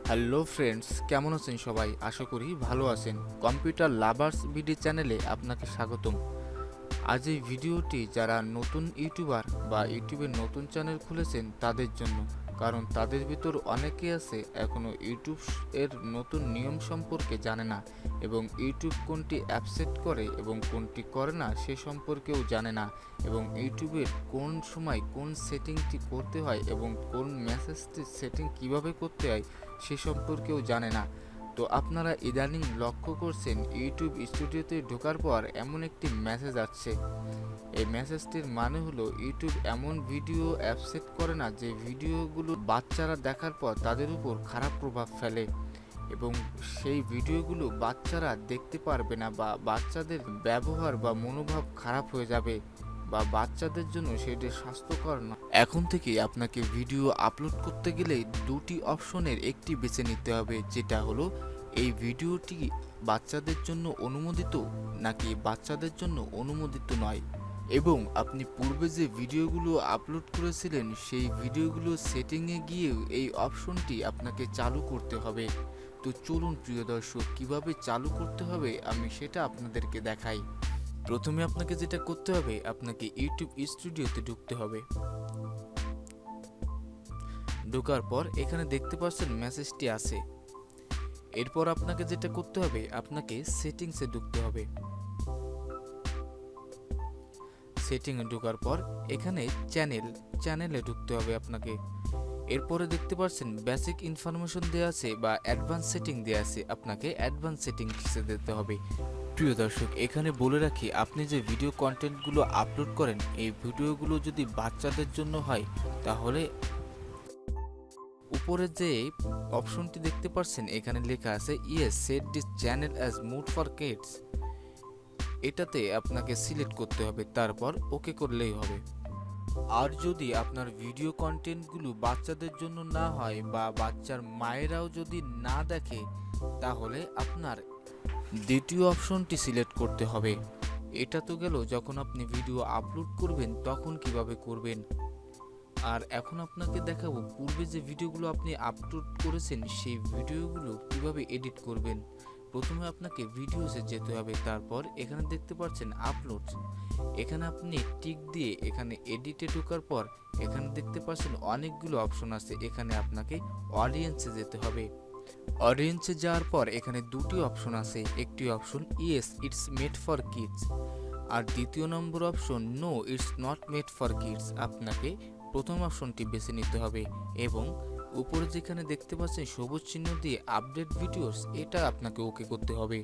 Hello friends, কেমন আছেন সবাই? আশা করি ভালো আছেন। কম্পিউটার লাভার্স বিডি চ্যানেলে আপনাকে স্বাগতম। আজ এই ভিডিওটি যারা নতুন ইউটিউবার বা ইউটিউবের নতুন চ্যানেল খুলেছেন তাদের জন্য, কারণ তাদের ভিতর অনেকে আছে এখনও ইউটিউব এর নতুন নিয়ম সম্পর্কে জানে না, এবং ইউটিউব কোনটি অ্যাপসেট করে এবং কোনটি করে না সে সম্পর্কেও জানে না, এবং ইউটিউবের কোন সময় কোন সেটিংটি করতে হয় এবং কোন মেসেজটি সেটিং কিভাবে করতে হয় সে সম্পর্কেও জানে না। তো আপনারা ইদানিং লক্ষ্য করছেন ইউটিউব স্টুডিওতে ঢোকার পর এমন একটি মেসেজ আসছে। এই মেসেজটির মানে হলো ইউটিউব এমন ভিডিও অ্যাপসেট করে না যে ভিডিওগুলো বাচ্চারা দেখার পর তাদের উপর খারাপ প্রভাব ফেলে, এবং সেই ভিডিওগুলো বাচ্চারা দেখতে পারবে না, বা বাচ্চাদের ব্যবহার বা মনোভাব খারাপ হয়ে যাবে, বা বাচ্চাদের জন্য সেটি স্বাস্থ্যকর না। এখন থেকে আপনাকে ভিডিও আপলোড করতে গেলে দুটি অপশনের একটি বেছে নিতে হবে, যেটা হলো এই ভিডিওটি বাচ্চাদের জন্য অনুমোদিত নাকি বাচ্চাদের জন্য অনুমোদিত নয়, এবং আপনি পূর্বে যে ভিডিওগুলো আপলোড করেছিলেন সেই ভিডিওগুলো সেটিংয়ে গিয়ে এই অপশনটি আপনাকে চালু করতে হবে। তো চলুন প্রিয় দর্শক, কিভাবে চালু করতে হবে আমি সেটা আপনাদেরকে দেখাই। প্রথমে আপনাকে যেটা করতে হবে, আপনাকে ইউটিউব স্টুডিওতে ঢুকতে হবে। ঢোকার পর এখানে দেখতে পাচ্ছেন মেসেজটি আছে। এরপর আপনাকে যেটা করতে হবে, আপনাকে সেটিংসে ঢুকতে হবে। সেটিংয়ে ঢোকার পর এখানে চ্যানেলে ঢুকতে হবে আপনাকে। এরপরে দেখতে পাচ্ছেন বেসিক ইনফরমেশন দেওয়া আছে বা অ্যাডভান্স সেটিং দেওয়া আছে, আপনাকে অ্যাডভান্স সেটিংসে দিতে হবে। প্রিয় দর্শক, এখানে বলে রাখি, আপনি যে ভিডিও কন্টেন্টগুলো আপলোড করেন এই ভিডিওগুলো যদি বাচ্চাদের জন্য হয় তাহলে উপরে যে অপশনটি দেখতে পাচ্ছেন এখানে লেখা আছে yes set this channel as made for kids, এটাতে আপনাকে সিলেক্ট করতে হবে, তারপর ওকে করলেই হবে। আর যদি আপনার ভিডিও কন্টেন্টগুলো বাচ্চাদের জন্য না হয় বা বাচ্চার মায়েরাও যদি না দেখে, তাহলে আপনার দ্বিতীয় অপশনটি সিলেক্ট করতে হবে। এটা তো গেল যখন আপনি ভিডিও আপলোড করবেন তখন কিভাবে করবেন। আর এখন আপনাকে দেখাবো পূর্বে যে ভিডিওগুলো আপনি আপলোড করেছেন সেই ভিডিওগুলো কিভাবে এডিট করবেন। প্রথমে আপনাকে ভিডিওসে যেতে হবে, তারপর এখানে দেখতে পাচ্ছেন আপলোড, এখানে আপনি টিক দিয়ে এখানে এডিটে ঢোকার পর এখানে দেখতে পাচ্ছেন অনেকগুলো অপশন আছে, এখানে আপনাকে অডিয়েন্সে যেতে হবে। অডিয়েন্সে যাওয়ার পর এখানে দুটি অপশন আছে, একটি option yes it's made for kids, আর দ্বিতীয় number option no it's not made for kids. আপনাকে প্রথম অপশনটি বেছে নিতে হবে, এবং উপরে যেখানে দেখতে পাচ্ছেন সবুজ চিহ্ন দিয়ে আপডেট ভিডিওস, এটা আপনাকে ওকে করতে হবে।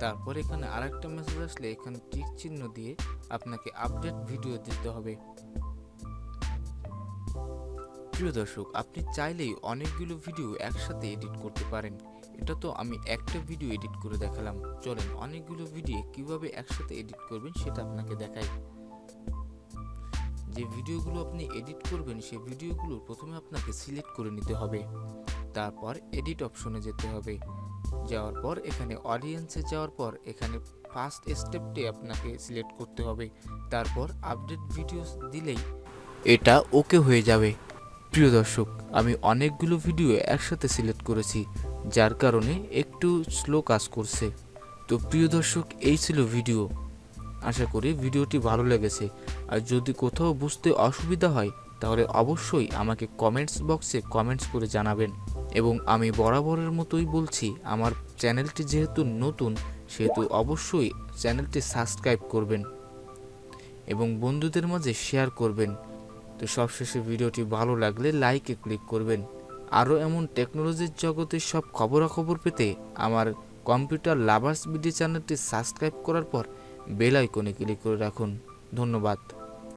তারপর এখানে আরেকটা মেসেজ আসলে এখানে টিক চিহ্ন দিয়ে আপনাকে আপডেট ভিডিও দিতে হবে। প্রিয় দর্শক, আপনি চাইলেই অনেকগুলো ভিডিও একসাথে এডিট করতে পারেন। এটা তো আমি একটা ভিডিও এডিট করে দেখালাম, চলেন অনেকগুলো ভিডিও কিভাবে একসাথে এডিট করবেন সেটা আপনাকে দেখাই। যে ভিডিওগুলো আপনি এডিট করবেন সেই ভিডিওগুলো প্রথমে আপনাকে সিলেক্ট করে নিতে হবে, তারপর এডিট অপশনে যেতে হবে। যাওয়ার পর এখানে অডিয়েন্সে যাওয়ার পর এখানে ফার্স্ট স্টেপটি আপনাকে সিলেক্ট করতে হবে, তারপর আপডেট ভিডিওস দিলেই এটা ওকে হয়ে যাবে। প্রিয় দর্শক, আমি অনেকগুলো ভিডিও একসাথে সিলেক্ট করেছি, যার কারণে একটু স্লো কাজ করছে। তো প্রিয় দর্শক, এই ছিল ভিডিও। আশা করি ভিডিওটি ভালো লেগেছে। আর যদি কোথাও বুঝতে অসুবিধা হয় তাহলে অবশ্যই আমাকে কমেন্টস বক্সে কমেন্টস করে জানাবেন। এবং আমি বরাবরের মতোই বলছি, আমার চ্যানেলটি যেহেতু নতুন সেহেতু অবশ্যই চ্যানেলটি সাবস্ক্রাইব করবেন এবং বন্ধুদের মাঝে শেয়ার করবেন। তো সবশেষে ভিডিওটি ভালো লাগলে লাইকে ক্লিক করবেন। আরও এমন টেকনোলজির জগতের সব খবরাখবর পেতে আমার কম্পিউটার লাভার্স ভিডিও চ্যানেলটি সাবস্ক্রাইব করার পর বেল আইকনে ক্লিক করে রাখুন। ধন্যবাদ।